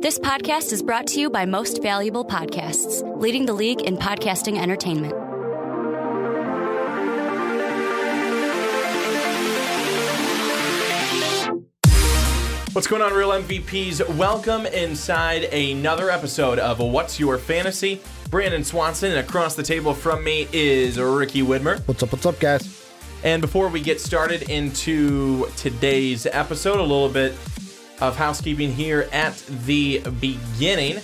This podcast is brought to you by Most Valuable Podcasts, leading the league in podcasting entertainment. What's going on, Real MVPs? Welcome inside another episode of What's Your Fantasy? Brandon Swanson, and across the table from me is Ricky Widmer. What's up, guys? And before we get started into today's episode, a little bit of housekeeping here at the beginning.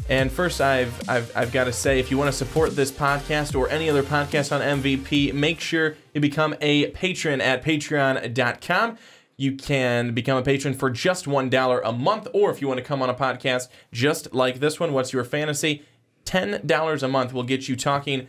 And first, I've got to say, if you want to support this podcast or any other podcast on MVP, make sure you become a patron at patreon.com. You can become a patron for just $1 a month, or if you want to come on a podcast just like this one, What's Your Fantasy? $10 a month will get you talking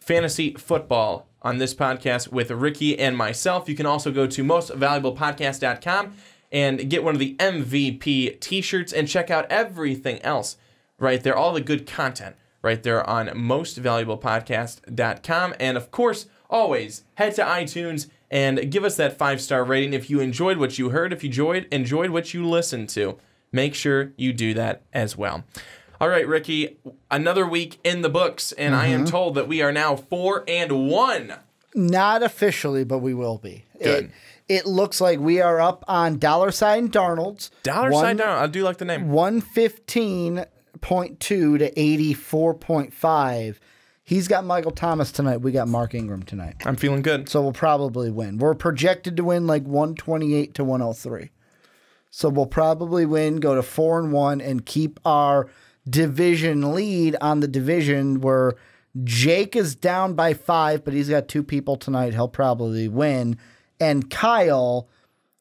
fantasy football on this podcast with Ricky and myself. You can also go to mostvaluablepodcast.com and get one of the MVP t-shirts and check out everything else right there, all the good content right there on mostvaluablepodcast.com. And of course, always head to iTunes and give us that 5-star rating if you enjoyed what you heard, if you enjoyed what you listened to. Make sure you do that as well. All right, Ricky, another week in the books, and I am told that we are now 4-1. Not officially, but we will be. Good. It looks like we are up on $sign Darnold's. $sign Darnold, I do like the name. 115.2 to 84.5. He's got Michael Thomas tonight. We got Mark Ingram tonight. I'm feeling good. So we'll probably win. We're projected to win like 128 to 103. So we'll probably win, go to 4-1, and keep our division lead on the division where Jake is down by 5, but he's got 2 people tonight. He'll probably win. And Kyle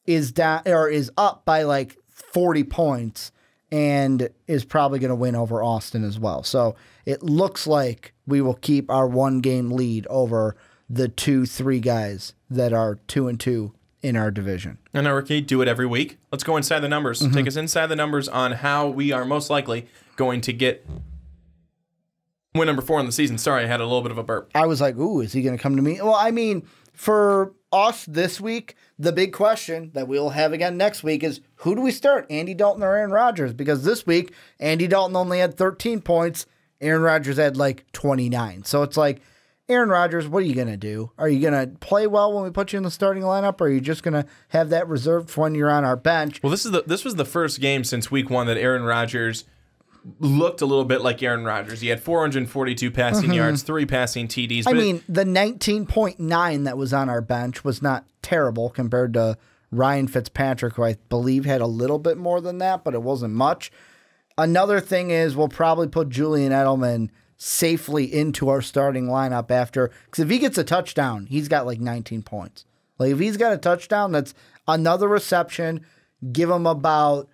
is down or is up by like 40 points and is probably going to win over Austin as well. So it looks like we will keep our 1-game lead over the 2-3 guys that are 2-2 in our division. And now, Ricky, do it every week. Let's go inside the numbers. Take us inside the numbers on how we are most likely going to get win number 4 in the season. Sorry, I had a little bit of a burp. I was like, ooh, is he going to come to me? Well, I mean, for us this week, the big question that we'll have again next week is, who do we start, Andy Dalton or Aaron Rodgers? Because this week, Andy Dalton only had 13 points. Aaron Rodgers had like 29. So it's like, Aaron Rodgers, what are you going to do? Are you going to play well when we put you in the starting lineup, or are you just going to have that reserved for when you're on our bench? Well, this was the first game since week 1 that Aaron Rodgers looked a little bit like Aaron Rodgers. He had 442 passing yards, 3 passing TDs. I mean, the 19.9 that was on our bench was not terrible compared to Ryan Fitzpatrick, who I believe had a little bit more than that, but it wasn't much. Another thing is we'll probably put Julian Edelman safely into our starting lineup after, because if he gets a touchdown, he's got like 19 points. Like if he's got a touchdown, that's another reception. Give him about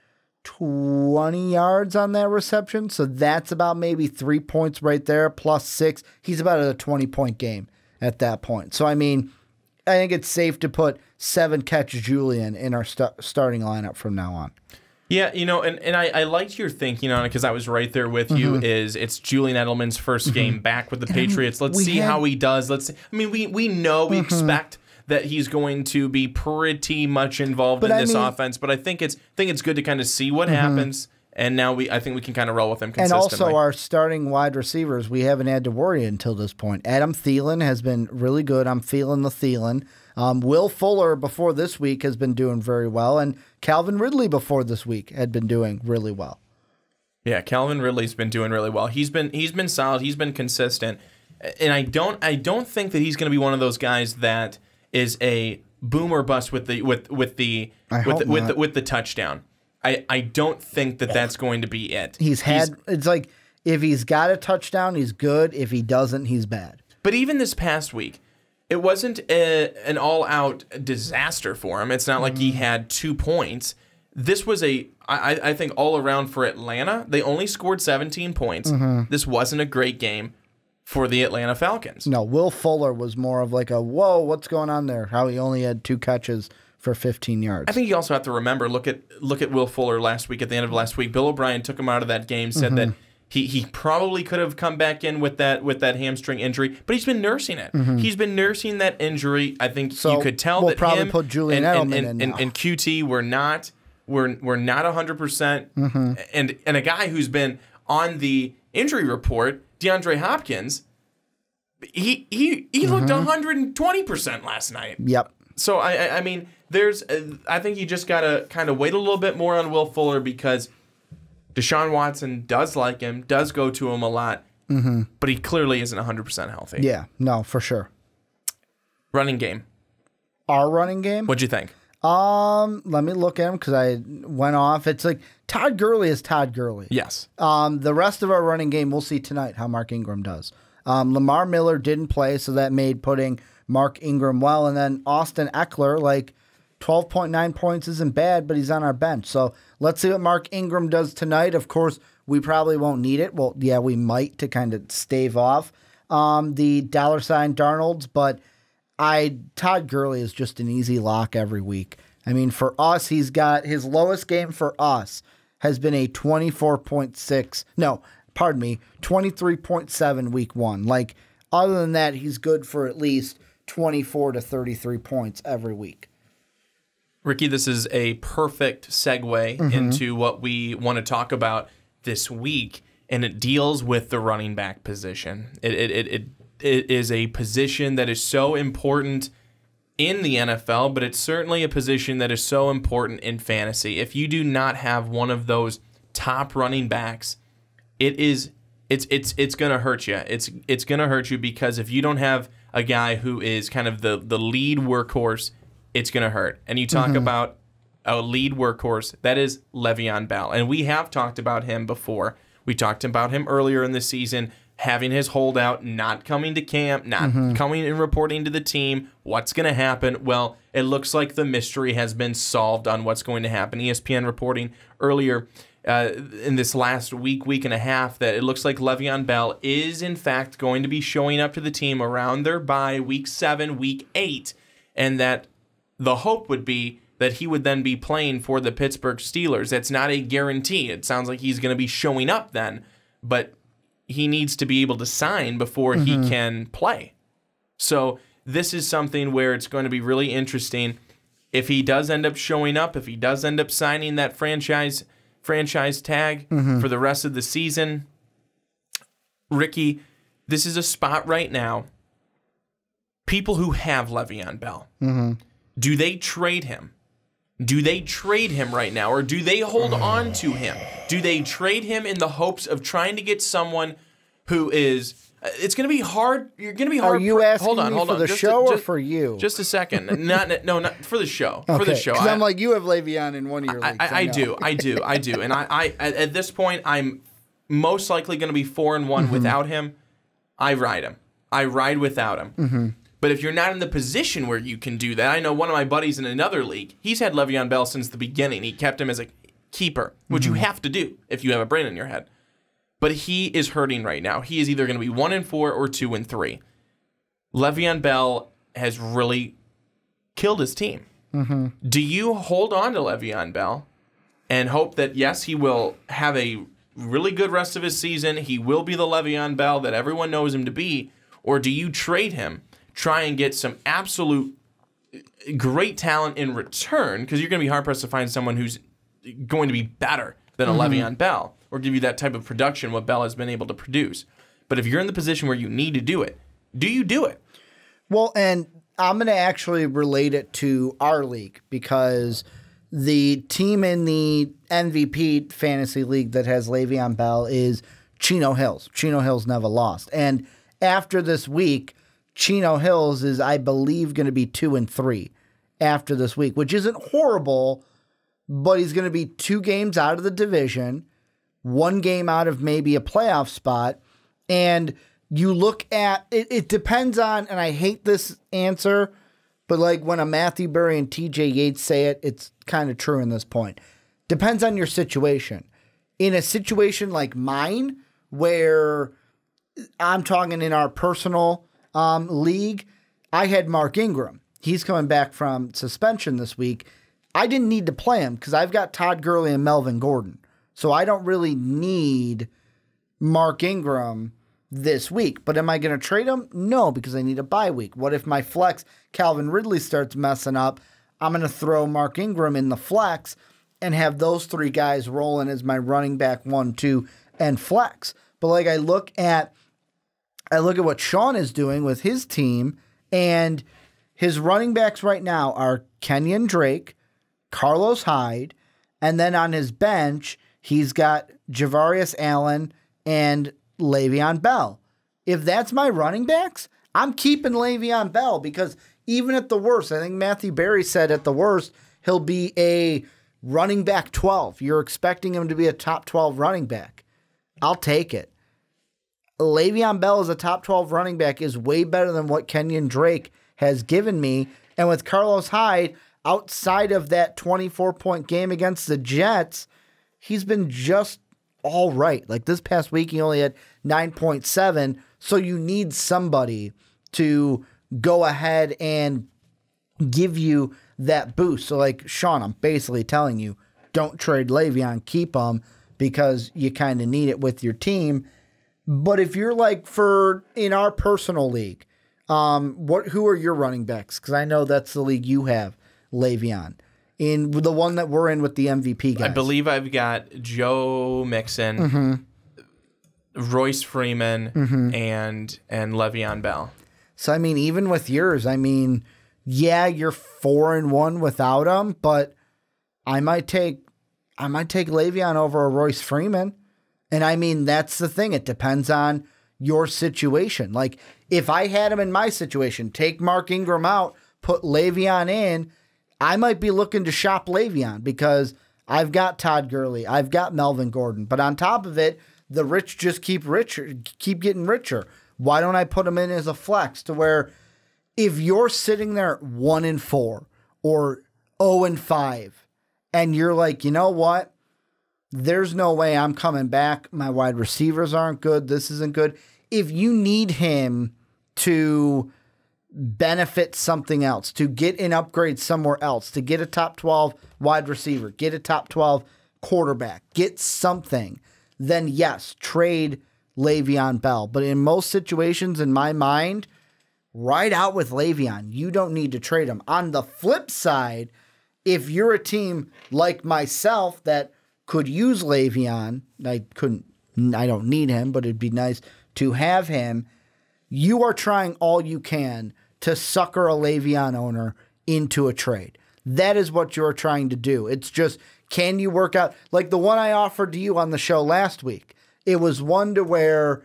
20 yards on that reception. So that's about maybe 3 points right there, plus 6. He's about at a 20-point game at that point. So, I mean, I think it's safe to put 7-catch Julian in our starting lineup from now on. Yeah, you know, and I liked your thinking on it because I was right there with you. It's Julian Edelman's first game back with the Patriots. Let's see how he does. I mean, we know, we expect that he's going to be pretty much involved in this offense, but I think it's good to kind of see what happens. And now I think we can kind of roll with him consistently. And also our starting wide receivers, we haven't had to worry until this point. Adam Thielen has been really good. I'm feeling the Thielen. Will Fuller before this week has been doing very well, and Calvin Ridley before this week had been doing really well. Yeah, Calvin Ridley's been doing really well. He's been solid. He's been consistent, and I don't think that he's going to be one of those guys that is a boom or bust with the touchdown. I don't think that that's going to be it. It's like if he's got a touchdown, he's good. If he doesn't, he's bad. But even this past week, it wasn't an all-out disaster for him. It's not like he had 2 points. This was I think all around for Atlanta, they only scored 17 points. This wasn't a great game for the Atlanta Falcons. No, Will Fuller was more of like a, whoa, what's going on there? How he only had 2 catches for 15 yards. I think you also have to remember, look at Will Fuller last week, at the end of last week. Bill O'Brien took him out of that game, said that he probably could have come back in with that hamstring injury, but he's been nursing it. He's been nursing that injury. I think you could tell that probably him put Julian Edelman in now. and QT were not we're not 100%. And a guy who's been on the injury report, DeAndre Hopkins, he looked 120% last night. Yep. So I mean, I think you just gotta kind of wait a little bit more on Will Fuller because Deshaun Watson does like him, does go to him a lot, but he clearly isn't 100% healthy. Yeah, no, for sure. Running game. Our running game? What'd you think? Let me look at him because I went off. It's like Todd Gurley is Todd Gurley. Yes. The rest of our running game, we'll see tonight how Mark Ingram does. Lamar Miller didn't play, so that made putting Mark Ingram well. And then Austin Eckler, like 12.9 points isn't bad, but he's on our bench. So let's see what Mark Ingram does tonight. Of course, we probably won't need it. Well, yeah, we might to kind of stave off the $ Darnolds, but Todd Gurley is just an easy lock every week. I mean, for us, he's got his lowest game for us has been a 23.7 week one. Like, other than that, he's good for at least 24 to 33 points every week. Ricky, this is a perfect segue into what we want to talk about this week, and it deals with the running back position. It is a position that is so important in the NFL, but it's certainly a position that is so important in fantasy. If you do not have one of those top running backs, it's going to hurt you. It's going to hurt you because if you don't have a guy who is kind of the lead workhorse, it's going to hurt. And you talk about a lead workhorse, that is Le'Veon Bell. And we have talked about him before. We talked about him earlier in the season, having his holdout, not coming to camp, not coming and reporting to the team. What's going to happen? Well, it looks like the mystery has been solved on what's going to happen. ESPN reporting earlier in this last week and a half that it looks like Le'Veon Bell is, in fact, going to be showing up to the team around their bye, week 7, week 8, and that the hope would be that he would then be playing for the Pittsburgh Steelers. That's not a guarantee. It sounds like he's going to be showing up then, but he needs to be able to sign before he can play. So this is something where it's going to be really interesting. If he does end up showing up, if he does end up signing that franchise tag for the rest of the season, Ricky, this is a spot right now. People who have Le'Veon Bell, do they trade him? Do they trade him right now, or do they hold on to him? Do they trade him in the hopes of trying to get someone who is? It's going to be hard. You're going to be hard. Are you asking hold on, me for the show or for you? Just a second. Not for the show. Okay, for the show. Because I'm like, you have Le'Veon in one of your leagues. I do. And I at this point, I'm most likely going to be 4-1 without him. I ride him. I ride without him. But if you're not in the position where you can do that, I know one of my buddies in another league, he's had Le'Veon Bell since the beginning. He kept him as a keeper, which you have to do if you have a brain in your head. But he is hurting right now. He is either going to be 1-4 or 2-3. Le'Veon Bell has really killed his team. Do you hold on to Le'Veon Bell and hope that, yes, he will have a really good rest of his season, he will be the Le'Veon Bell that everyone knows him to be, or do you trade him, try and get some absolute great talent in return, because you're going to be hard-pressed to find someone who's going to be better than a Le'Veon Bell or give you that type of production what Bell has been able to produce. But if you're in the position where you need to do it, do you do it? Well, and I'm going to actually relate it to our league, because the team in the MVP fantasy league that has Le'Veon Bell is Chino Hills. Chino Hills never lost. And after this week, Chino Hills is, I believe, going to be 2-3 after this week, which isn't horrible, but he's going to be 2 games out of the division, 1 game out of maybe a playoff spot. And you look at it, it depends on, and I hate this answer, but like when a Matthew Berry and TJ Yates say it, it's kind of true in this point. Depends on your situation. In a situation like mine, where I'm talking in our personal league, I had Mark Ingram. He's coming back from suspension this week. I didn't need to play him because I've got Todd Gurley and Melvin Gordon. So I don't really need Mark Ingram this week. But am I going to trade him? No, because I need a bye week. What if my flex, Calvin Ridley, starts messing up? I'm going to throw Mark Ingram in the flex. and have those three guys rolling as my running back 1, 2, and flex. But like I look at what Sean is doing with his team, and his running backs right now are Kenyon Drake, Carlos Hyde, and then on his bench, he's got Javarius Allen and Le'Veon Bell. If that's my running backs, I'm keeping Le'Veon Bell because even at the worst, I think Matthew Berry said at the worst, he'll be a running back 12. You're expecting him to be a top 12 running back. I'll take it. Le'Veon Bell as a top 12 running back is way better than what Kenyon Drake has given me. And with Carlos Hyde, outside of that 24-point game against the Jets, he's been just all right. Like this past week, he only had 9.7. So you need somebody to go ahead and give you that boost. So like Sean, I'm basically telling you, don't trade Le'Veon, keep him because you kind of need it with your team. But if you're like in our personal league, who are your running backs? Because I know that's the league you have, Le'Veon. In the one that we're in with the MVP guys. I believe I've got Joe Mixon, Royce Freeman, and Le'Veon Bell. So, I mean, even with yours, I mean, yeah, you're 4-1 without him, but I might take Le'Veon over a Royce Freeman. And I mean, that's the thing. It depends on your situation. Like, if I had him in my situation, take Mark Ingram out, put Le'Veon in, I might be looking to shop Le'Veon because I've got Todd Gurley, I've got Melvin Gordon. But on top of it, the rich just keep getting richer. Why don't I put him in as a flex to where if you're sitting there at 1-4 or 0-5 and you're like, you know what? There's no way I'm coming back. My wide receivers aren't good. This isn't good. If you need him to benefit something else, to get an upgrade somewhere else, to get a top 12 wide receiver, get a top 12 quarterback, get something, then yes, trade Le'Veon Bell. But in most situations, in my mind, right out with Le'Veon. You don't need to trade him. On the flip side, if you're a team like myself that could use Le'Veon, I don't need him, but it'd be nice to have him. You are trying all you can to sucker a Le'Veon owner into a trade. That is what you're trying to do. It's just, can you work out, like the one I offered to you on the show last week. It was one to where,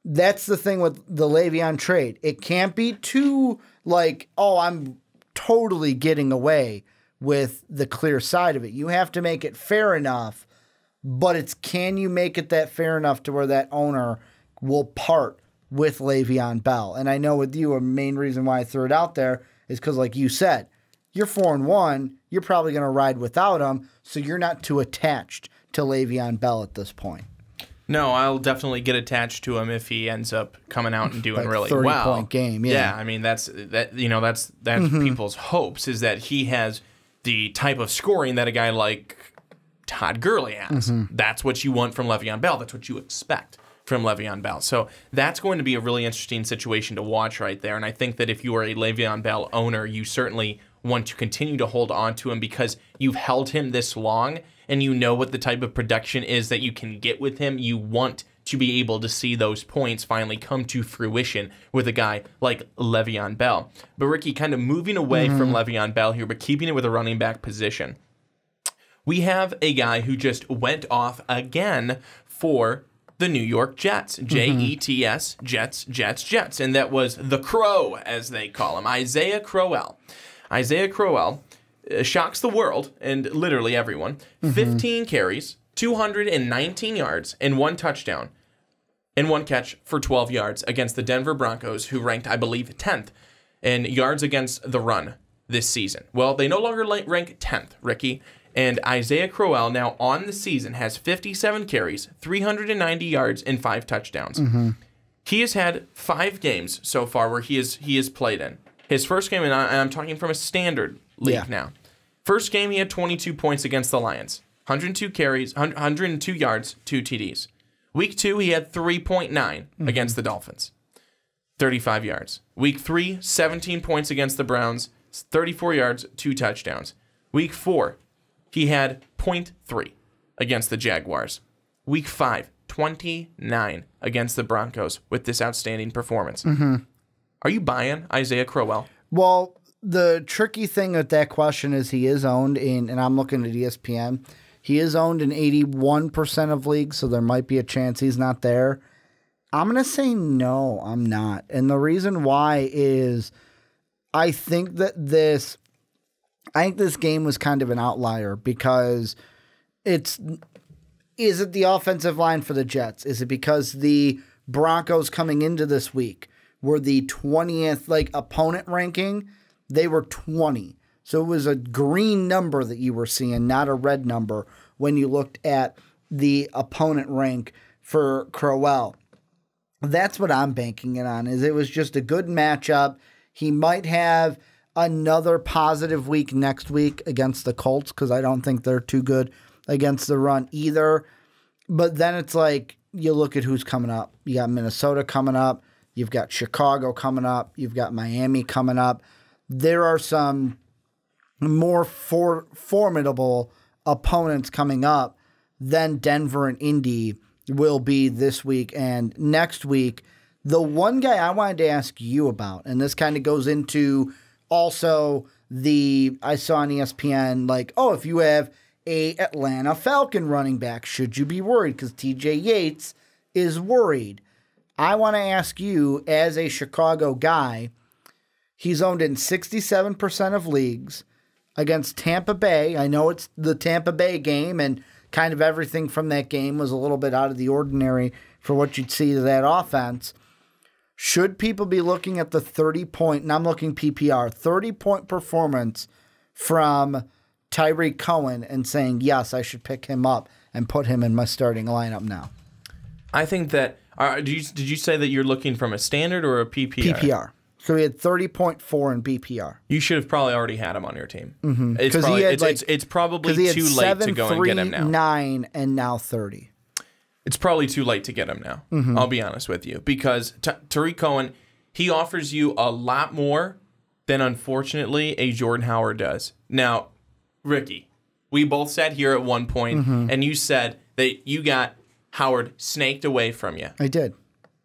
that's the thing with the Le'Veon trade. It can't be too like, oh, I'm totally getting away with the clear side of it. You have to make it fair enough, but it's, can you make it that fair enough to where that owner will part with Le'Veon Bell? And I know with you, a main reason why I threw it out there is because, like you said, you're 4-1. You're probably going to ride without him, so you're not too attached to Le'Veon Bell at this point. No, I'll definitely get attached to him if he ends up coming out and doing like really 30-point game. Yeah, I mean that's people's hopes is that he has the type of scoring that a guy like Todd Gurley has. That's what you want from Le'Veon Bell. That's what you expect from Le'Veon Bell. So that's going to be a really interesting situation to watch right there. And I think that if you are a Le'Veon Bell owner, you certainly want to continue to hold on to him because you've held him this long and you know what the type of production is that you can get with him. You want to be able to see those points finally come to fruition with a guy like Le'Veon Bell. But Ricky, kind of moving away from Le'Veon Bell here, but keeping it with a running back position. We have a guy who just went off again for the New York Jets. Jets, Jets. And that was the Crow, as they call him, Isaiah Crowell. Isaiah Crowell shocks the world and literally everyone. 15 carries, 219 yards, and 1 touchdown, and 1 catch for 12 yards against the Denver Broncos, who ranked, I believe, 10th in yards against the run this season. Well, they no longer rank 10th, Ricky. And Isaiah Crowell now on the season has 57 carries, 390 yards, and 5 touchdowns. He has had 5 games so far where he has played in. His first game, and I'm talking from a standard league now. First game, he had 22 points against the Lions. 102 carries, 102 yards, 2 TDs. Week 2, he had 3.9 against the Dolphins. 35 yards. Week 3, 17 points against the Browns, 34 yards, 2 touchdowns. Week 4, he had 0.3 against the Jaguars. Week 5, 29 against the Broncos with this outstanding performance. Are you buying Isaiah Crowell? Well, the tricky thing with that question is he is owned in, and I'm looking at ESPN, he is owned in 81% of leagues, so there might be a chance he's not there. I'm going to say no, I'm not. And the reason why is I think this game was kind of an outlier because is it the offensive line for the Jets? Is it because the Broncos coming into this week were the 20th opponent ranking? They were 20. So it was a green number that you were seeing, not a red number when you looked at the opponent rank for Crowell. That's what I'm banking it on, is it was just a good matchup. He might have another positive week next week against the Colts because I don't think they're too good against the run either. But then it's like you look at who's coming up. You got Minnesota coming up. You've got Chicago coming up. You've got Miami coming up. There are some more formidable opponents coming up than Denver and Indy will be this week and next week. The one guy I wanted to ask you about, and this kind of goes into also I saw on ESPN, if you have a Atlanta Falcon running back, should you be worried? Because TJ Yates is worried. I want to ask you, as a Chicago guy, he's owned in 67% of leagues against Tampa Bay. I know it's the Tampa Bay game, and kind of everything from that game was a little bit out of the ordinary for what you'd see to that offense. Should people be looking at the 30-point, and I'm looking PPR, 30-point performance from Tyreek Cohen and saying, yes, I should pick him up and put him in my starting lineup now? I think that, did you say that you're looking from a standard or a PPR? PPR. So he had 30.4 in BPR. You should have probably already had him on your team. Mm-hmm. It's probably too late to go and get him now. 9 and now 30. It's probably too late to get him now. Mm-hmm. I'll be honest with you. Because Tariq Cohen, he offers you a lot more than, unfortunately, a Jordan Howard does. Now, Ricky, we both sat here at one point, and you said that you got Howard snaked away from you. I did.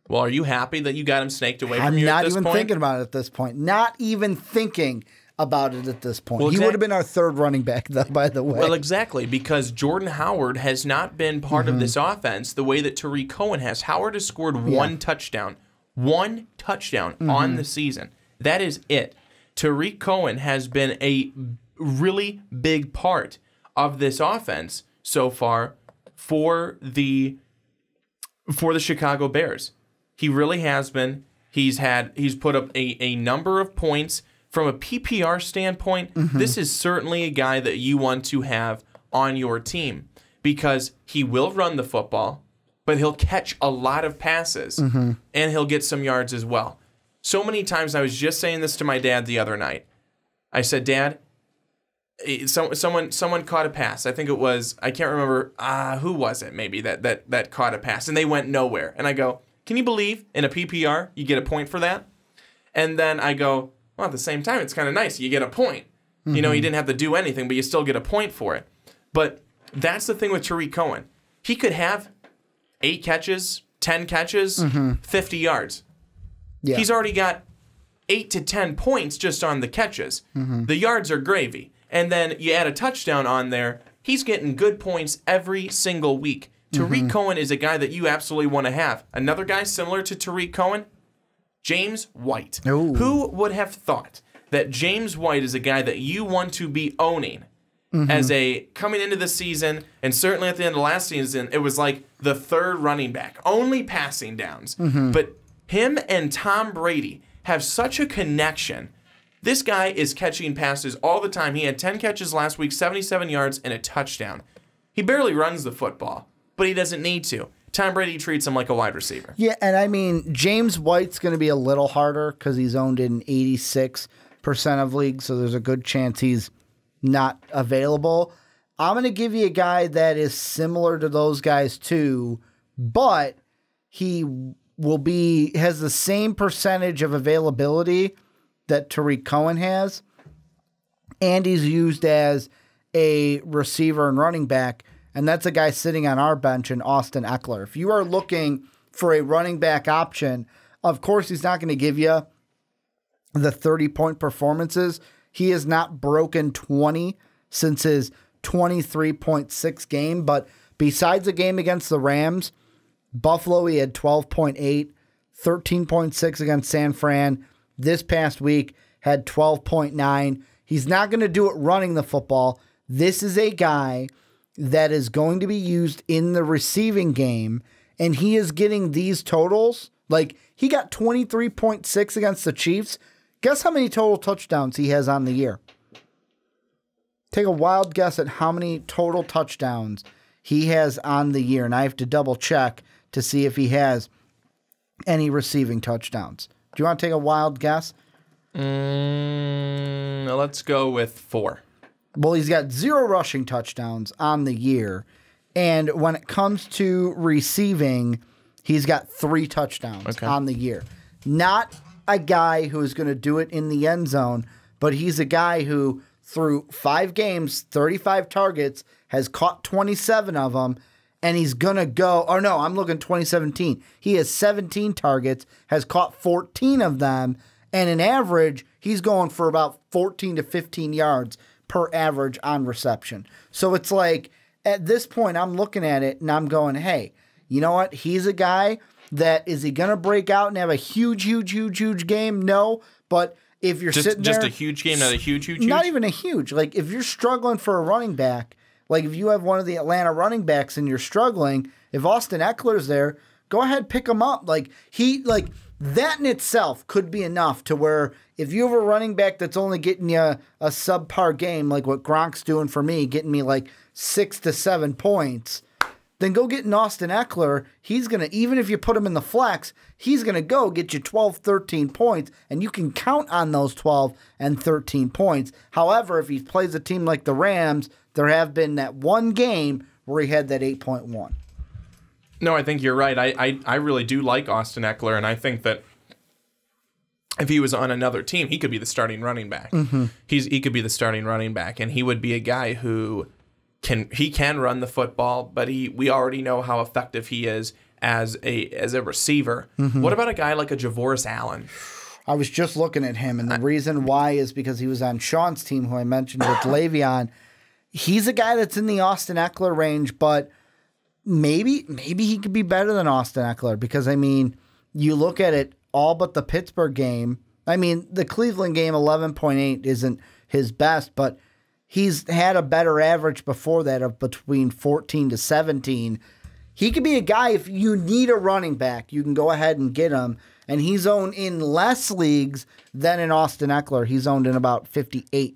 Well, are you happy that you got him snaked away from you I'm at this point? not even thinking about it at this point. Not even thinking about it at this point. Well, he would have been our third running back, though, by the way. Well, exactly, because Jordan Howard has not been part of this offense the way that Tariq Cohen has. Howard has scored one touchdown on the season. That is it. Tariq Cohen has been a really big part of this offense so far for the Chicago Bears. He really has been. He's put up a number of points. From a PPR standpoint, this is certainly a guy that you want to have on your team because he will run the football, but he'll catch a lot of passes, and he'll get some yards as well. So many times, I was just saying this to my dad the other night. I said, Dad, someone caught a pass. I think it was, I can't remember, who was it maybe that caught a pass, and they went nowhere. And I go, can you believe in a PPR you get a point for that? And then I go, well, at the same time, it's kind of nice. You get a point. You know, you didn't have to do anything, but you still get a point for it. But that's the thing with Tariq Cohen. He could have 8 catches, 10 catches, 50 yards. Yeah. He's already got 8 to 10 points just on the catches. The yards are gravy. And then you add a touchdown on there, he's getting good points every single week. Tariq Cohen is a guy that you absolutely want to have. Another guy similar to Tariq Cohen, James White. Ooh. Who would have thought that James White is a guy that you want to be owning as a coming into the season, and certainly at the end of last season, it was like the third running back, only passing downs. But him and Tom Brady have such a connection. This guy is catching passes all the time. He had 10 catches last week, 77 yards, and a touchdown. He barely runs the football, but he doesn't need to. Tom Brady treats him like a wide receiver. Yeah, and I mean, James White's going to be a little harder because he's owned in 86% of leagues, so there's a good chance he's not available. I'm going to give you a guy that is similar to those guys too, but he has the same percentage of availability that Tariq Cohen has, and he's used as a receiver and running back, and that's a guy sitting on our bench in Austin Eckler. If you are looking for a running back option, of course he's not going to give you the 30-point performances. He has not broken 20 since his 23.6 game, but besides the game against the Rams, Buffalo, he had 12.8, 13.6 against San Fran. This past week, had 12.9. He's not going to do it running the football. This is a guy that is going to be used in the receiving game, and he is getting these totals. Like, he got 23.6 against the Chiefs. Guess how many total touchdowns he has on the year? Take a wild guess at how many total touchdowns he has on the year, and I have to double check to see if he has any receiving touchdowns. Do you want to take a wild guess? Let's go with 4. Well, he's got 0 rushing touchdowns on the year, and when it comes to receiving, he's got 3 touchdowns on the year. Not a guy who is going to do it in the end zone, but he's a guy who, through 5 games, 35 targets, has caught 27 of them, and he's going to go, or no, I'm looking 2017. He has 17 targets, has caught 14 of them, and in average, he's going for about 14 to 15 yards per average on reception. So it's like, at this point, I'm looking at it, and I'm going, hey, you know what? He's a guy that, is he going to break out and have a huge game? No, but if you're sitting there... Just a huge game, not a huge? Not even a huge. Like, if you're struggling for a running back, like if you have one of the Atlanta running backs and you're struggling, if Austin Eckler's there, go ahead, pick him up. That in itself could be enough to where if you have a running back that's only getting you a subpar game, like what Gronk's doing for me, getting me like 6 to 7 points, then go get an Austin Eckler. He's going to, even if you put him in the flex, he's going to go get you 12, 13 points, and you can count on those 12 and 13 points. However, if he plays a team like the Rams, there have been that one game where he had that 8.1. No, I think you're right. I really do like Austin Eckler, and I think that if he was on another team, he could be the starting running back. Mm-hmm. He could be the starting running back, and he would be a guy who can run the football, but we already know how effective he is as a receiver. Mm-hmm. What about a guy like a Javoris Allen? I was just looking at him, and the reason why is because he was on Sean's team, who I mentioned with Le'Veon. He's a guy that's in the Austin Eckler range, but maybe he could be better than Austin Eckler, because, I mean, you look at it, all but the Pittsburgh game. I mean, the Cleveland game, 11.8 isn't his best, but he's had a better average before that of between 14 to 17. He could be a guy, if you need a running back, you can go ahead and get him, and he's owned in less leagues than in Austin Eckler. He's owned in about 58%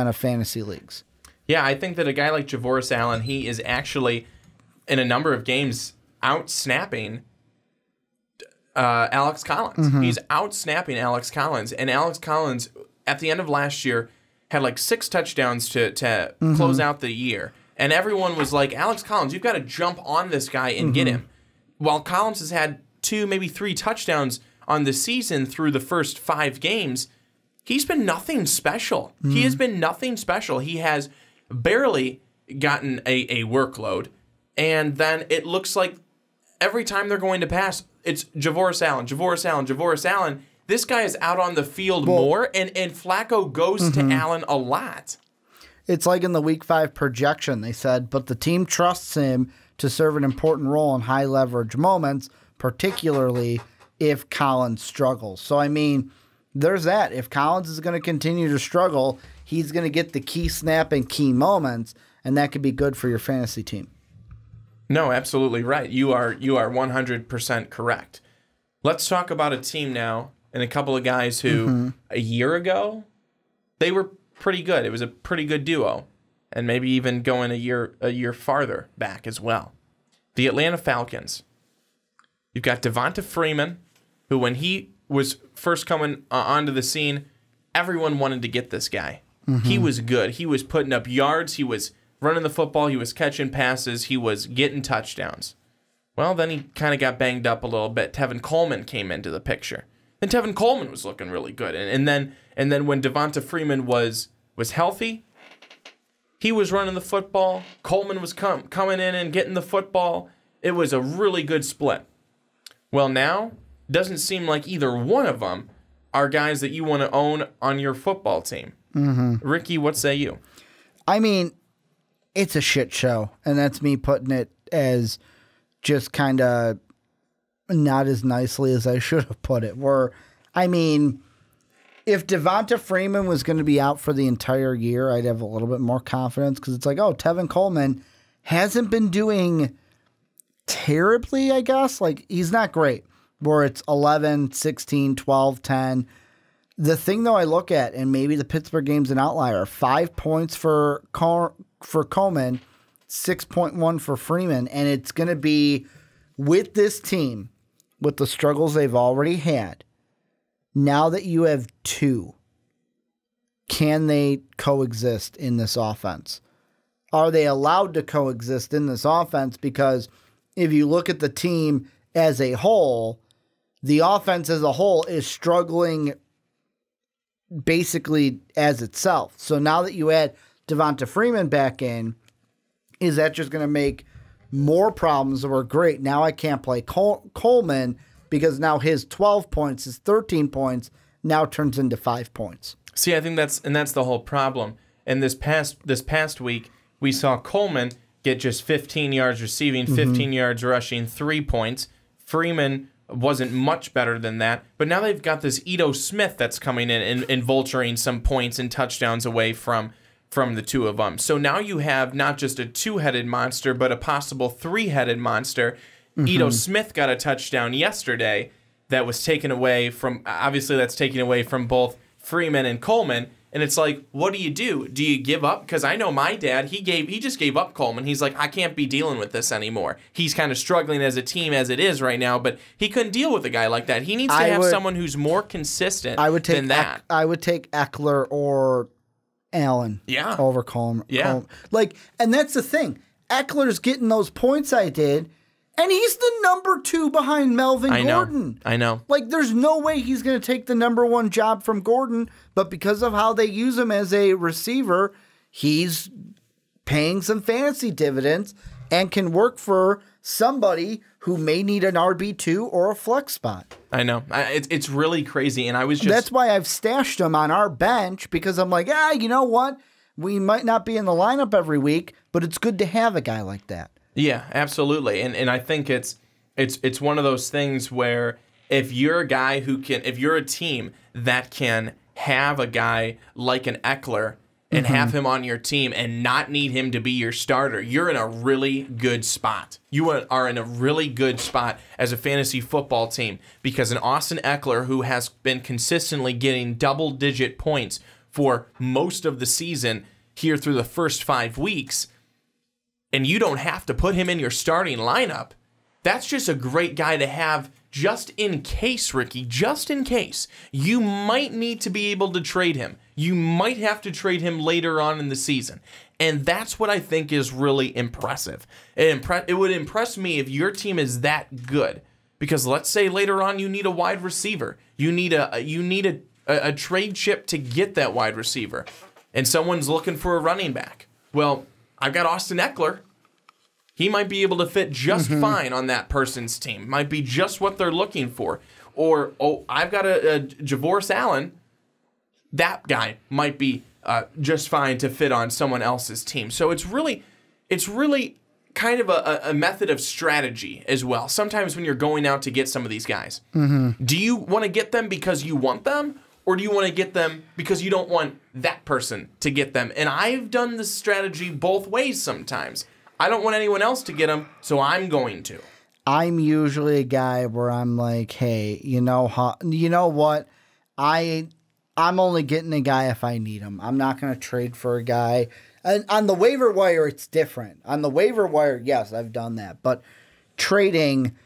of fantasy leagues. Yeah, I think that a guy like Javoris Allen, he is actually, in a number of games, out-snapping Alex Collins. Mm-hmm. He's out-snapping Alex Collins. And Alex Collins, at the end of last year, had like 6 touchdowns to mm-hmm. close out the year. And everyone was like, Alex Collins, you've got to jump on this guy and mm-hmm. get him. While Collins has had 2, maybe 3 touchdowns on the season through the first 5 games, he's been nothing special. Mm-hmm. He has been nothing special. He has barely gotten a workload. And then it looks like every time they're going to pass, it's Javoris Allen. This guy is out on the field more, and Flacco goes mm-hmm. to Allen a lot. It's like in the Week 5 projection, they said, but the team trusts him to serve an important role in high-leverage moments, particularly if Collins struggles. So, I mean, there's that. If Collins is going to continue to struggle, he's going to get the key snap and key moments, and that could be good for your fantasy team. No, absolutely right. You are 100% correct. Let's talk about a team now and a couple of guys who mm-hmm. a year ago, they were pretty good. It was a pretty good duo, and maybe even going a year farther back as well. The Atlanta Falcons. You've got Devonta Freeman, who when he was first coming onto the scene, everyone wanted to get this guy. Mm-hmm. He was good. He was putting up yards. He was running the football. He was catching passes. He was getting touchdowns. Well, then he kind of got banged up a little bit. Tevin Coleman came into the picture. And Tevin Coleman was looking really good. And then when Devonta Freeman was healthy, he was running the football. Coleman was coming in and getting the football. It was a really good split. Well, now, doesn't seem like either one of them are guys that you want to own on your football team. Ricky, what say you? I mean, it's a shit show, and that's me putting it as just kind of not as nicely as I should have put it. If Devonta Freeman was going to be out for the entire year, I'd have a little bit more confidence because it's like, oh, Tevin Coleman hasn't been doing terribly, I guess. Like, he's not great, where it's 11, 16, 12, 10. The thing, though, I look at, and maybe the Pittsburgh game's an outlier, 5 points for Coleman, 6.1 for Freeman, and it's going to be with this team, with the struggles they've already had. Now that you have two, can they coexist in this offense? Are they allowed to coexist in this offense? Because if you look at the team as a whole, the offense as a whole is struggling basically as itself. So now that you add Devonta Freeman back in, is that just going to make more problems? Or great, now I can't play Coleman because now his 12 points, his 13 points, now turns into 5 points. See, I think that's the whole problem. And this past week, we saw Coleman get just 15 yards receiving, 15 yards rushing, 3 points. Freeman wasn't much better than that. But now they've got this Ito Smith that's coming in and vulturing some points and touchdowns away from the two of them. So now you have not just a two-headed monster, but a possible three-headed monster. Ito Smith got a touchdown yesterday that was taken away from, obviously that's taken away from both Freeman and Coleman. And it's like, what do? Do you give up? Because I know my dad, he just gave up Coleman. He's like, I can't be dealing with this anymore. He's kind of struggling as a team as it is right now, but he couldn't deal with a guy like that. He needs to have someone who's more consistent than that. I would take Eckler or Allen over Coleman. Yeah. And that's the thing. Eckler's getting those points I did, and he's the number 2 behind Melvin Gordon. I know. Like, there's no way he's going to take the number 1 job from Gordon, but because of how they use him as a receiver, he's paying some fantasy dividends and can work for somebody who may need an RB2 or a flex spot. I know. It's really crazy, and I was just... That's why I've stashed him on our bench, because I'm like, you know what? We might not be in the lineup every week, but it's good to have a guy like that. Yeah, absolutely. And I think it's one of those things where if you're a guy if you're a team that can have a guy like an Eckler and have him on your team and not need him to be your starter, you're in a really good spot. You are in a really good spot as a fantasy football team, because an Austin Eckler, who has been consistently getting double-digit points for most of the season here through the first 5 weeks, and you don't have to put him in your starting lineup, that's just a great guy to have just in case, Ricky, just in case. You might need to be able to trade him. You might have to trade him later on in the season. And that's what I think is really impressive. It would impress me if your team is that good. Because let's say later on you need a wide receiver. You need a trade chip to get that wide receiver. And someone's looking for a running back. Well, I've got Austin Eckler. He might be able to fit just fine on that person's team. Might be just what they're looking for. Or, I've got a Javorce Allen. That guy might be just fine to fit on someone else's team. So it's really kind of a method of strategy as well. Sometimes when you're going out to get some of these guys, do you want to get them because you want them? Or do you want to get them because you don't want that person to get them? And I've done this strategy both ways sometimes. I don't want anyone else to get them, so I'm going to. I'm usually a guy where I'm like, hey, you know what? I'm only getting a guy if I need him. I'm not going to trade for a guy. And on the waiver wire, it's different. On the waiver wire, yes, I've done that. But trading...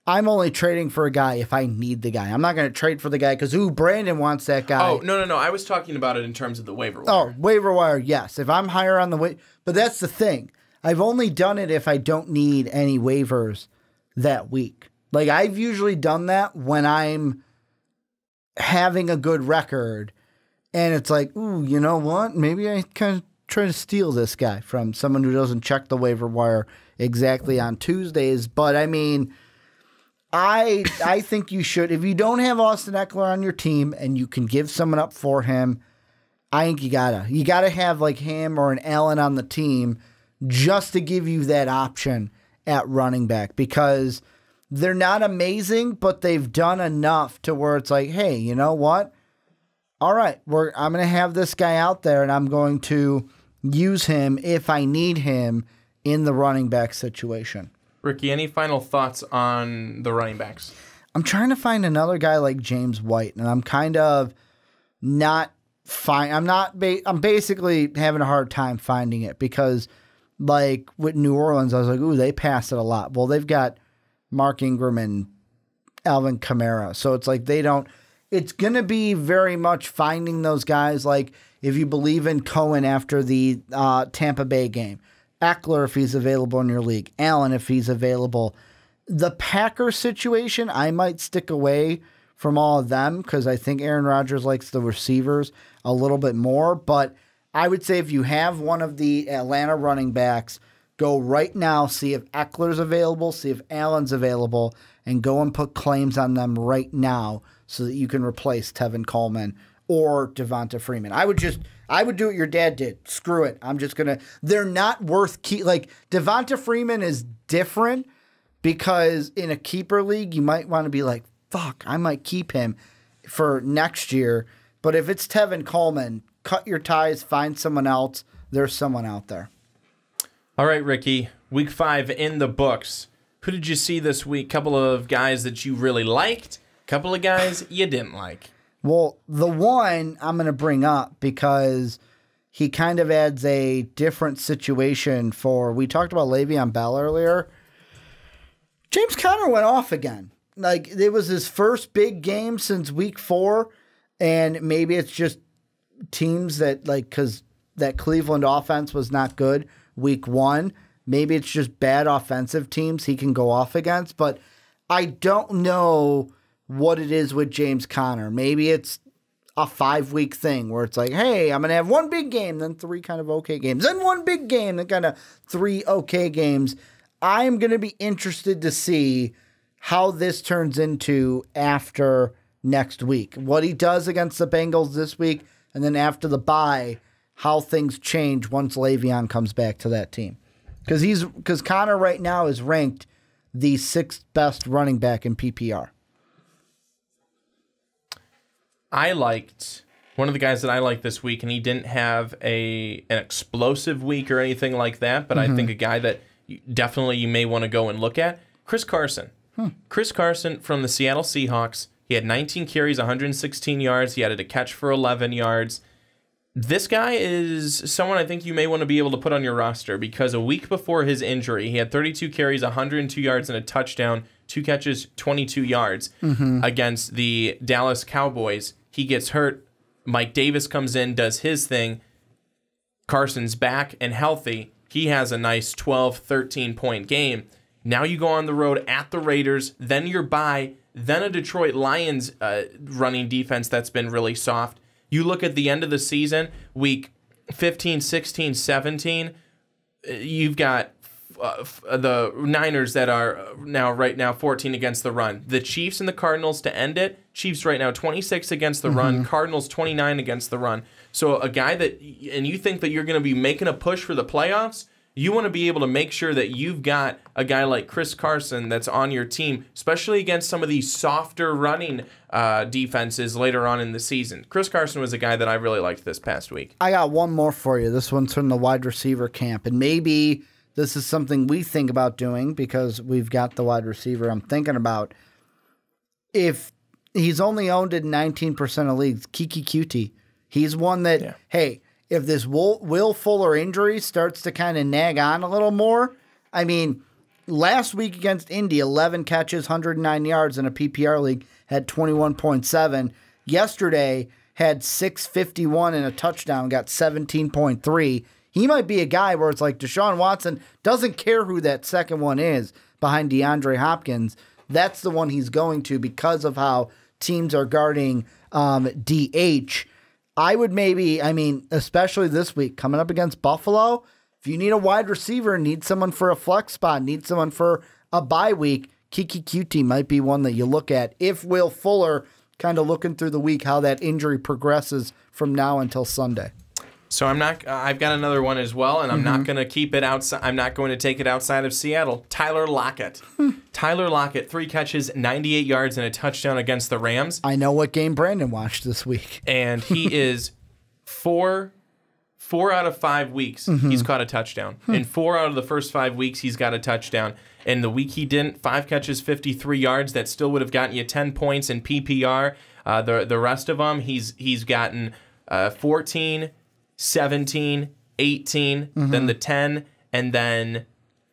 I'm only trading for a guy if I need the guy. I'm not going to trade for the guy because, Brandon wants that guy. Oh, no. I was talking about it in terms of the waiver wire. Oh, waiver wire, yes. If I'm higher on the waiver. But that's the thing. I've only done it if I don't need any waivers that week. Like, I've usually done that when I'm having a good record. And it's like, ooh, you know what? Maybe I kind of trying to steal this guy from someone who doesn't check the waiver wire exactly on Tuesdays. But, I mean, I think you should. If you don't have Austin Eckler on your team and you can give someone up for him, I think you gotta have like him or an Allen on the team just to give you that option at running back, because they're not amazing, but they've done enough to where it's like, hey, you know what? All right, I'm going to have this guy out there, and I'm going to use him if I need him in the running back situation. Ricky, any final thoughts on the running backs? I'm trying to find another guy like James White, and I'm kind of not fine. I'm basically having a hard time finding it, because like with New Orleans, I was like, ooh, they pass it a lot. Well, they've got Mark Ingram and Alvin Kamara, so it's like it's going to be very much finding those guys. Like if you believe in Cohen after the Tampa Bay game, Eckler if he's available in your league, Allen if he's available. The Packers situation, I might stick away from all of them because I think Aaron Rodgers likes the receivers a little bit more. But I would say if you have one of the Atlanta running backs, go right now, see if Eckler's available, see if Allen's available, and go and put claims on them right now so that you can replace Tevin Coleman or Devonta Freeman. I would do what your dad did. Screw it. They're not worth like Devonta Freeman is different because in a keeper league, you might want to be like, fuck, I might keep him for next year. But if it's Tevin Coleman, cut your ties, find someone else. There's someone out there. All right, Ricky, week 5 in the books. Who did you see this week? Couple of guys that you really liked, couple of guys you didn't like. Well, the one I'm going to bring up because he kind of adds a different situation we talked about Le'Veon Bell earlier. James Conner went off again. Like, it was his first big game since week 4, and maybe it's just teams that, like, because that Cleveland offense was not good week 1. Maybe it's just bad offensive teams he can go off against, but I don't know what it is with James Conner. Maybe it's a 5-week thing where it's like, hey, I'm going to have one big game, then 3 kind of okay games, then one big game, then kind of 3 okay games. I'm going to be interested to see how this turns into after next week. What he does against the Bengals this week, and then after the bye, how things change once Le'Veon comes back to that team. Because Conner right now is ranked the 6th best running back in PPR. One of the guys that I liked this week, and he didn't have an explosive week or anything like that, but I think a guy that definitely you may want to go and look at, Chris Carson. Chris Carson from the Seattle Seahawks. He had 19 carries, 116 yards. He had a catch for 11 yards. This guy is someone I think you may want to be able to put on your roster because a week before his injury, he had 32 carries, 102 yards, and a touchdown, 2 catches, 22 yards against the Dallas Cowboys. He gets hurt. Mike Davis comes in, does his thing. Carson's back and healthy. He has a nice 12, 13-point game. Now you go on the road at the Raiders, then your bye, then a Detroit Lions running defense that's been really soft. You look at the end of the season, week 15, 16, 17, you've got the Niners that are right now 14 against the run. The Chiefs and the Cardinals to end it. Chiefs right now 26 against the run. Cardinals 29 against the run. So a guy and you think that you're going to be making a push for the playoffs, you want to be able to make sure that you've got a guy like Chris Carson that's on your team, especially against some of these softer running defenses later on in the season. Chris Carson was a guy that I really liked this past week. I got one more for you. This one's from the wide receiver camp, and maybe this is something we think about doing because we've got the wide receiver I'm thinking about. If he's only owned in 19% of leagues, Kiki Cutie. He's one that, hey, if this Will Fuller injury starts to kind of nag on a little more, I mean, last week against Indy, 11 catches, 109 yards in a PPR league, had 21.7. Yesterday, had 651 and a touchdown, got 17.3. He might be a guy where it's like Deshaun Watson doesn't care who that second one is behind DeAndre Hopkins. That's the one he's going to because of how teams are guarding DH. I would maybe, especially this week, coming up against Buffalo, if you need a wide receiver, need someone for a flex spot, need someone for a bye week, Kiki Cutie might be one that you look at. If Will Fuller, kind of looking through the week, how that injury progresses from now until Sunday. So I've got another one as well, and I'm not going to keep it outside. I'm not going to take it outside of Seattle. Tyler Lockett. Tyler Lockett, 3 catches, 98 yards, and a touchdown against the Rams. I know what game Brandon watched this week. And he is 4 out of 5 weeks, he's caught a touchdown. In 4 out of the first 5 weeks, he's got a touchdown. And the week he didn't, 5 catches, 53 yards. That still would have gotten you 10 points in PPR. The rest of them, he's gotten 14, 17, 18, then the 10, and then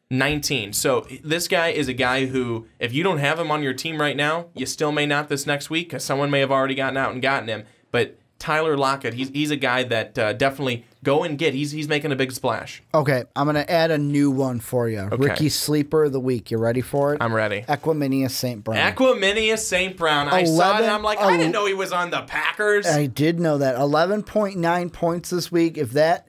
19. So this guy is a guy who, if you don't have him on your team right now, you still may not this next week because someone may have already gotten out and gotten him. But Tyler Lockett, he's a guy that definitely go and get. He's making a big splash. Okay, I'm going to add a new one for you. Okay. Ricky's Sleeper of the Week. You ready for it? I'm ready. Equanimeous St. Brown. Equanimeous St. Brown. I saw it and I'm like, I didn't know he was on the Packers. I did know that. 11.9 points this week. If that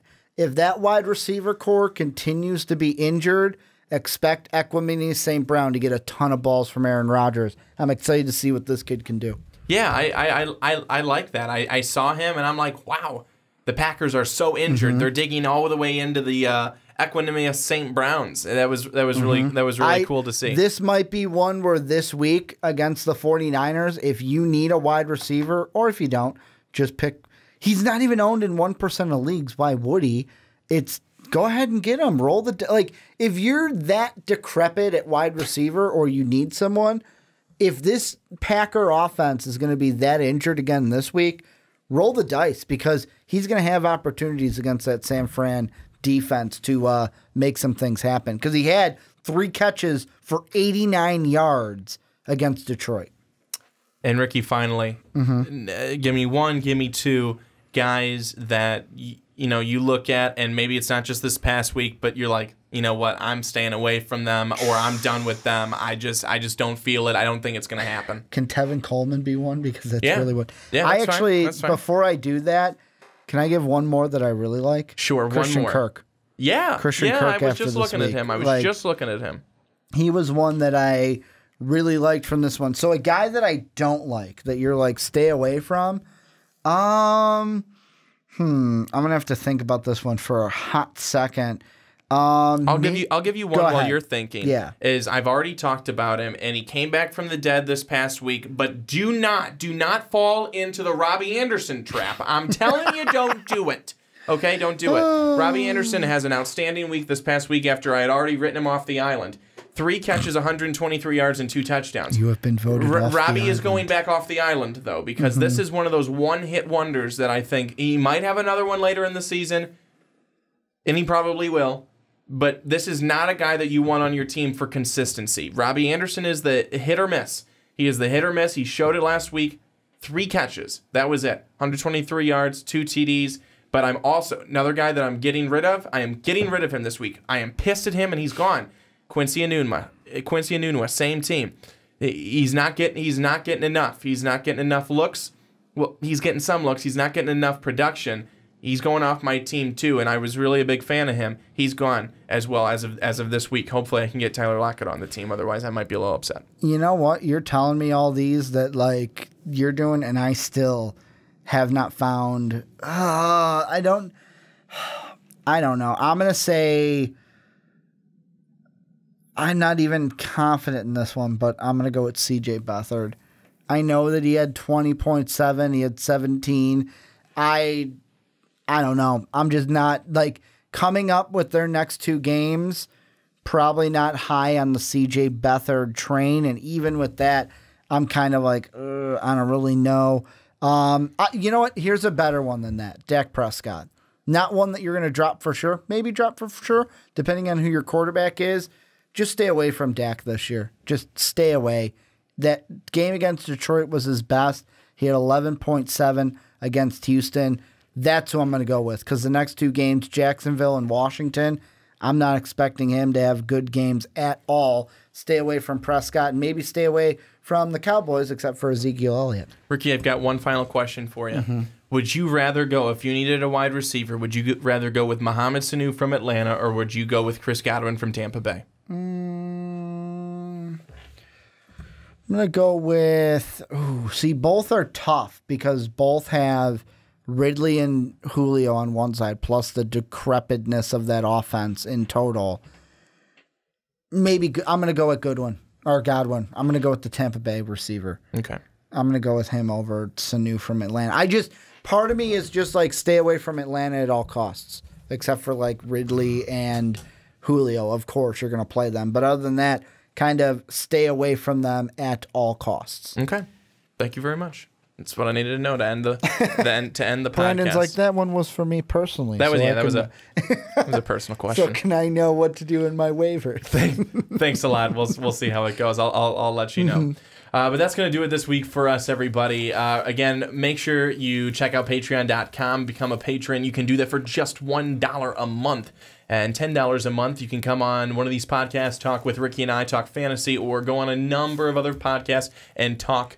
wide receiver core continues to be injured, expect Equanimeous St. Brown to get a ton of balls from Aaron Rodgers. I'm excited to see what this kid can do. Yeah, I like that. I saw him, and I'm like, wow, the Packers are so injured. They're digging all the way into the Equanimeous St. Browns. That was really cool to see. This might be one where this week against the 49ers, if you need a wide receiver, or if you don't, just pick. He's not even owned in 1% of leagues. Why would he? It's go ahead and get him. Roll the if you're that decrepit at wide receiver, or you need someone. If this Packer offense is going to be that injured again this week, roll the dice because he's going to have opportunities against that San Fran defense to make some things happen. Because he had 3 catches for 89 yards against Detroit. And Ricky, finally, give me 1, give me 2 guys that you look at, and maybe it's not just this past week, but you're like, you know what, I'm staying away from them, or I'm done with them. I just don't feel it. I don't think it's going to happen. Can Tevin Coleman be one? Because that's really what. Yeah, that's fine. Before I do that, can I give one more that I really like? Sure, Christian one more. Kirk. Yeah, Christian Kirk. I was just looking at him. He was one that I really liked from this one. So a guy that I don't like, that you're like, stay away from. I'm gonna have to think about this one for a hot second. I'll give you one while you're thinking. Yeah. Is I've already talked about him, and he came back from the dead this past week. But do not fall into the Robby Anderson trap. I'm telling you, don't do it. Okay, don't do it. Robby Anderson has an outstanding week this past week after I had already written him off the island. 3 catches, 123 yards, and 2 touchdowns. You have been voted off Robby is going back off the island, though, because this is one of those one-hit wonders that I think he might have another one later in the season, and he probably will. But this is not a guy that you want on your team for consistency. Robby Anderson is the hit or miss. He is the hit or miss. He showed it last week. 3 catches. That was it. 123 yards, 2 TDs. But I'm also another guy that I'm getting rid of. I am getting rid of him this week. I am pissed at him, and he's gone. Quincy Enunwa, same team. He's not getting enough. He's not getting enough looks. Well, he's getting some looks. He's not getting enough production. He's going off my team too, and I was really a big fan of him. He's gone as well as of this week. Hopefully, I can get Tyler Lockett on the team. Otherwise, I might be a little upset. You know what? You're telling me all these that like you're doing, and I still have not found. I don't know. I'm gonna say. I'm not even confident in this one, but I'm going to go with CJ Beathard. I know that he had 20.7. He had 17. I don't know. I'm just not, like, coming up with their next 2 games, probably not high on the CJ Beathard train. And even with that, I'm kind of like, I don't really know. You know what? Here's a better one than that. Dak Prescott. Not one that you're going to drop for sure. Maybe drop for sure, depending on who your quarterback is. Just stay away from Dak this year. Just stay away. That game against Detroit was his best. He had 11.7 against Houston. That's who I'm going to go with because the next 2 games, Jacksonville and Washington, I'm not expecting him to have good games at all. Stay away from Prescott and maybe stay away from the Cowboys, except for Ezekiel Elliott. Ricky, I've got one final question for you. Would you rather go, if you needed a wide receiver, would you rather go with Mohamed Sanu from Atlanta, or would you go with Chris Godwin from Tampa Bay? I'm going to go with... both are tough because both have Ridley and Julio on one side, plus the decrepitness of that offense in total. Maybe I'm going to go with Godwin. I'm going to go with the Tampa Bay receiver. Okay. I'm going to go with him over Sanu from Atlanta. Part of me is just like stay away from Atlanta at all costs, except for like Ridley and Julio. Of course, you're going to play them. But other than that, kind of stay away from them at all costs. Okay. Thank you very much. That's what I needed to know to end the podcast. Brandon's like, that one was for me personally. That was a personal question. So can I know what to do in my waiver? Thanks a lot. We'll see how it goes. I'll let you know. But that's going to do it this week for us, everybody. Again, make sure you check out patreon.com, become a patron. You can do that for just $1 a month. And $10 a month, you can come on one of these podcasts, talk with Ricky and I, talk fantasy, or go on a number of other podcasts and talk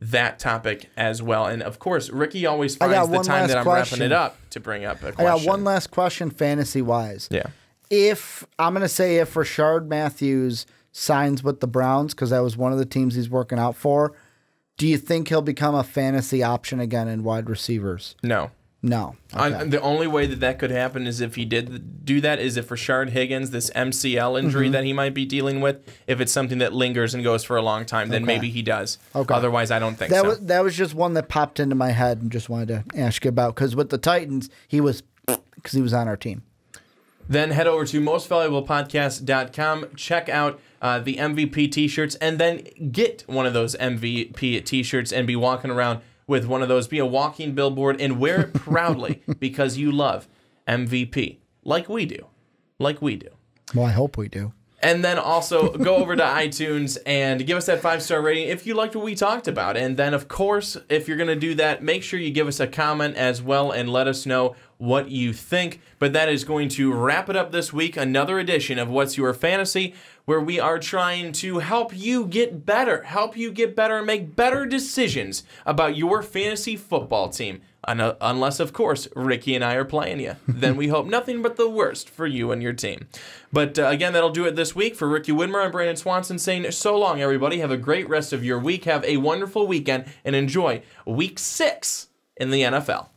that topic as well. And, of course, Ricky always finds the time that I'm wrapping it up to bring up a question. I got one last question fantasy-wise. Yeah. I'm going to say if Rashard Matthews signs with the Browns, because that was one of the teams he's working out for, do you think he'll become a fantasy option again in wide receivers? No. Okay. The only way that could happen is if he did do that is if Rashard Higgins, this MCL injury that he might be dealing with, if it's something that lingers and goes for a long time, then maybe he does. Okay. Otherwise, I don't think so. That was just one that popped into my head and just wanted to ask you about, because with the Titans, he was on our team. Then head over to mostvaluablepodcast.com, check out the MVP t-shirts, and then get one of those MVP t-shirts and be walking around with one of those. Be a walking billboard and wear it proudly because you love MVP like we do. Well, I hope we do. And then also go over to iTunes and give us that 5-star rating if you liked what we talked about. And then, of course, if you're going to do that, make sure you give us a comment as well and let us know what you think. But that is going to wrap it up this week. Another edition of What's Your Fantasy, where we are trying to help you get better and make better decisions about your fantasy football team. Unless, of course, Ricky and I are playing you. Then we hope nothing but the worst for you and your team. But again, that'll do it this week. For Ricky Widmer, I'm Brandon Swanson saying so long, everybody. Have a great rest of your week. Have a wonderful weekend and enjoy Week 6 in the NFL.